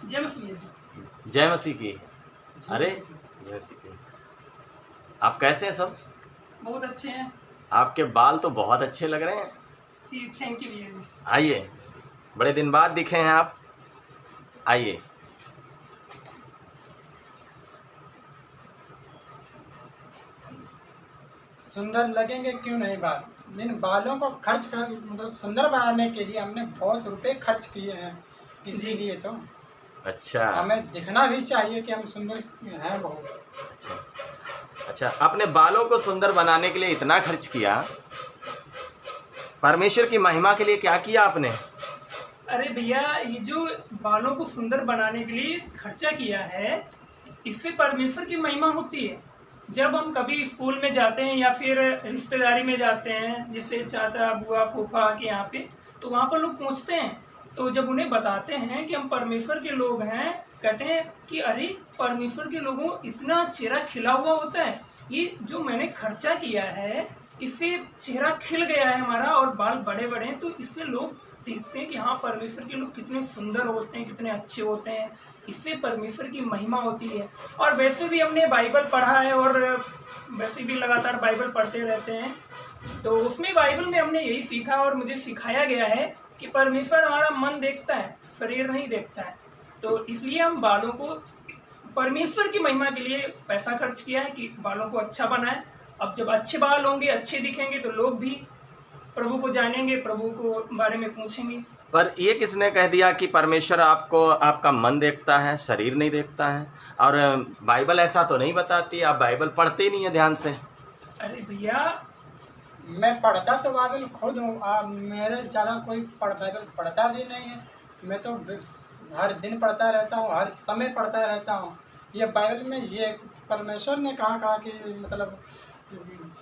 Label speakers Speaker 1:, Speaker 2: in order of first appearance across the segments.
Speaker 1: जय मसीह जी।
Speaker 2: जय मसीह की।
Speaker 1: जय
Speaker 2: अरे
Speaker 1: मसीह की।
Speaker 2: जय मसीह की। आप कैसे हैं सब?
Speaker 1: बहुत अच्छे हैं
Speaker 2: आपके बाल तो बहुत अच्छे लग रहे हैं।
Speaker 1: जी। थैंक यू भैया जी।
Speaker 2: आइए, बड़े दिन बाद दिखे हैं आप। आइए।
Speaker 3: सुंदर लगेंगे क्यों नहीं बाल। इन बालों को खर्च कर मतलब सुंदर बनाने के लिए हमने बहुत रुपए खर्च किए हैं, इसीलिए तो
Speaker 2: अच्छा
Speaker 3: हमें दिखना भी चाहिए कि हम सुंदर हैं बहुत।
Speaker 2: अच्छा अच्छा, अपने बालों को सुंदर बनाने के लिए इतना खर्च किया, परमेश्वर की महिमा के लिए क्या किया आपने?
Speaker 1: अरे भैया, ये जो बालों को सुंदर बनाने के लिए खर्चा किया है, इससे परमेश्वर की महिमा होती है। जब हम कभी स्कूल में जाते हैं या फिर रिश्तेदारी में जाते हैं, जैसे चाचा बुआ फूफा के यहाँ पे, तो वहाँ पर लोग पूछते हैं, तो जब उन्हें बताते हैं कि हम परमेश्वर के लोग हैं, कहते हैं कि अरे परमेश्वर के लोगों को इतना चेहरा खिला हुआ होता है। ये जो मैंने खर्चा किया है, इससे चेहरा खिल गया है हमारा और बाल बड़े बड़े हैं, तो इससे लोग देखते हैं कि हाँ, परमेश्वर के लोग कितने सुंदर होते हैं, कितने अच्छे होते हैं। इससे परमेश्वर की महिमा होती है। और वैसे भी हमने बाइबल पढ़ा है और वैसे भी लगातार बाइबल पढ़ते रहते हैं, तो उसमें बाइबल में हमने यही सीखा और मुझे सिखाया गया है कि परमेश्वर हमारा मन देखता है, शरीर नहीं देखता है। तो इसलिए हम बालों को परमेश्वर की महिमा के लिए पैसा खर्च किया है कि बालों को अच्छा बनाए। अब जब अच्छे बाल होंगे, अच्छे दिखेंगे, तो लोग भी प्रभु को जानेंगे, प्रभु को बारे में पूछेंगे।
Speaker 2: पर ये किसने कह दिया कि परमेश्वर आपको आपका मन देखता है, शरीर नहीं देखता है? और बाइबल ऐसा तो नहीं बताती। आप बाइबल पढ़ते ही नहीं है ध्यान से।
Speaker 1: अरे भैया,
Speaker 3: मैं पढ़ता तो बाइबल खुद हूँ, मेरे ज़्यादा कोई बाइबल पढ़ता भी नहीं है। मैं तो हर दिन पढ़ता रहता हूँ, हर समय पढ़ता रहता हूँ। ये बाइबल में ये परमेश्वर ने कहा कि मतलब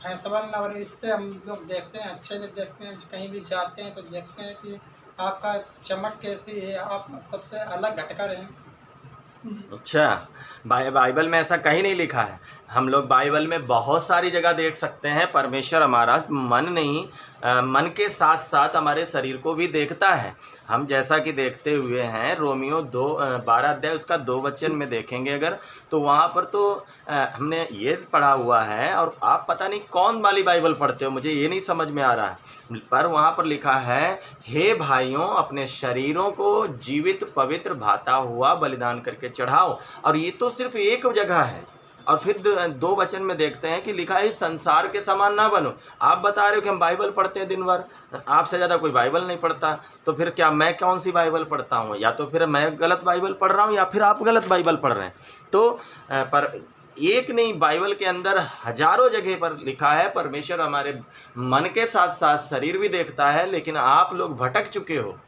Speaker 3: फैसला और इससे हम लोग देखते हैं, अच्छे से देखते हैं, कहीं भी जाते हैं तो देखते हैं कि आपका चमक कैसी है, आप सबसे अलग घटकर हैं।
Speaker 2: अच्छा, बाइबल में ऐसा कहीं नहीं लिखा है। हम लोग बाइबल में बहुत सारी जगह देख सकते हैं परमेश्वर हमारा मन नहीं, मन के साथ साथ हमारे शरीर को भी देखता है। हम जैसा कि देखते हुए हैं रोमियो 12 अध्याय उसका 2 वचन में देखेंगे अगर, तो वहाँ पर तो हमने ये पढ़ा हुआ है। और आप पता नहीं कौन वाली बाइबल पढ़ते हो, मुझे ये नहीं समझ में आ रहा है, पर वहाँ पर लिखा है, हे भाइयों अपने शरीरों को जीवित पवित्र भाता हुआ बलिदान करके चढ़ाओ। और ये तो सिर्फ एक जगह है। और फिर 2 वचन में देखते हैं कि लिखा है संसार के समान ना बनो। आप बता रहे हो कि हम बाइबल पढ़ते हैं दिन भर, आपसे ज़्यादा कोई बाइबल नहीं पढ़ता, तो फिर क्या मैं कौन सी बाइबल पढ़ता हूँ? या तो फिर मैं गलत बाइबल पढ़ रहा हूँ या फिर आप गलत बाइबल पढ़ रहे हैं। तो पर एक नहीं, बाइबल के अंदर हजारों जगह पर लिखा है परमेश्वर हमारे मन के साथ साथ शरीर भी देखता है, लेकिन आप लोग भटक चुके हो।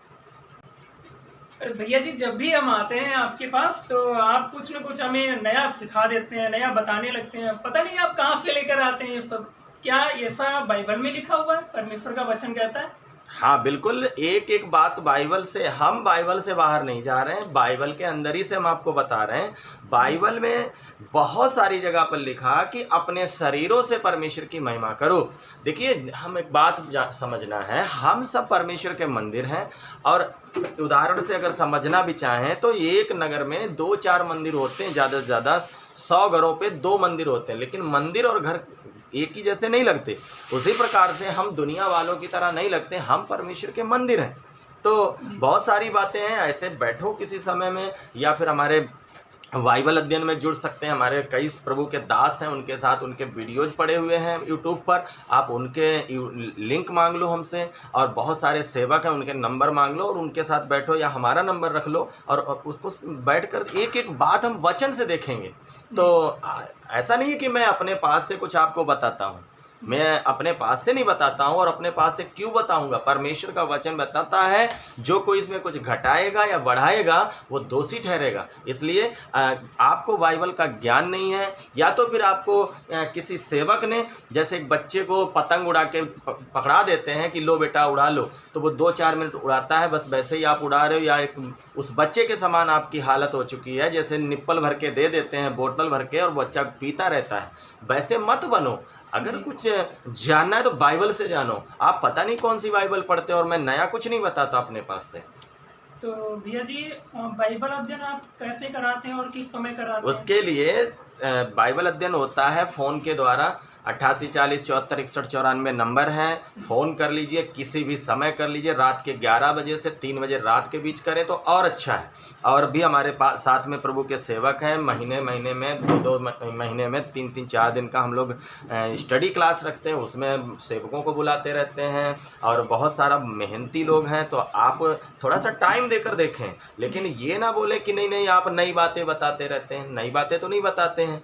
Speaker 1: अरे भैया जी, जब भी हम आते हैं आपके पास, तो आप कुछ न कुछ हमें नया सिखा देते हैं, नया बताने लगते हैं। पता नहीं आप कहाँ से लेकर आते हैं ये सब। क्या ऐसा बाइबल में लिखा हुआ है? परमेश्वर का वचन कहता है।
Speaker 2: हाँ बिल्कुल, एक एक बात बाइबल से, हम बाइबल से बाहर नहीं जा रहे हैं, बाइबल के अंदर ही से हम आपको बता रहे हैं। बाइबल में बहुत सारी जगह पर लिखा कि अपने शरीरों से परमेश्वर की महिमा करो। देखिए, हम एक बात समझना है, हम सब परमेश्वर के मंदिर हैं। और उदाहरण से अगर समझना भी चाहें तो एक नगर में 2-4 मंदिर होते हैं, ज़्यादा से ज़्यादा 100 घरों पे 2 मंदिर होते हैं, लेकिन मंदिर और घर एक ही जैसे नहीं लगते। उसी प्रकार से हम दुनिया वालों की तरह नहीं लगते, हम परमेश्वर के मंदिर हैं। तो बहुत सारी बातें हैं, ऐसे बैठो किसी समय में, या फिर हमारे बाइबल अध्ययन में जुड़ सकते हैं। हमारे कई प्रभु के दास हैं, उनके साथ उनके वीडियोज पड़े हुए हैं यूट्यूब पर, आप उनके लिंक मांग लो हमसे। और बहुत सारे सेवक हैं, उनके नंबर मांग लो और उनके साथ बैठो, या हमारा नंबर रख लो और उसको बैठकर एक एक बात हम वचन से देखेंगे। तो ऐसा नहीं है कि मैं अपने पास से कुछ आपको बताता हूँ, मैं अपने पास से नहीं बताता हूँ। और अपने पास से क्यों बताऊंगा? परमेश्वर का वचन बताता है जो कोई इसमें कुछ घटाएगा या बढ़ाएगा वो दोषी ठहरेगा। इसलिए आपको बाइबल का ज्ञान नहीं है, या तो फिर आपको किसी सेवक ने, जैसे एक बच्चे को पतंग उड़ा के पकड़ा देते हैं कि लो बेटा उड़ा लो, तो वो 2-4 मिनट उड़ाता है, बस वैसे ही आप उड़ा रहे हो, या एक उस बच्चे के समान आपकी हालत हो चुकी है, जैसे निप्पल भर के दे देते हैं, बोतल भर के, और बच्चा पीता रहता है। वैसे मत बनो। अगर कुछ जानना है तो बाइबल से जानो। आप पता नहीं कौन सी बाइबल पढ़ते हो, और मैं नया कुछ नहीं बताता अपने पास से।
Speaker 1: तो भैया जी बाइबल अध्ययन आप कैसे कराते हैं और किस समय कराते हैं?
Speaker 2: उसके लिए बाइबल अध्ययन होता है फ़ोन के द्वारा। 8840746194 नंबर है, फ़ोन कर लीजिए, किसी भी समय कर लीजिए। रात के 11 बजे से 3 बजे रात के बीच करें तो और अच्छा है। और भी हमारे पास साथ में प्रभु के सेवक हैं, महीने में 2 महीने में 3 4 दिन का हम लोग स्टडी क्लास रखते हैं, उसमें सेवकों को बुलाते रहते हैं और बहुत सारा मेहनती लोग हैं। तो आप थोड़ा सा टाइम देकर देखें, लेकिन ये ना बोले कि नहीं आप नई बातें बताते रहते हैं। नई बातें तो नहीं बताते हैं,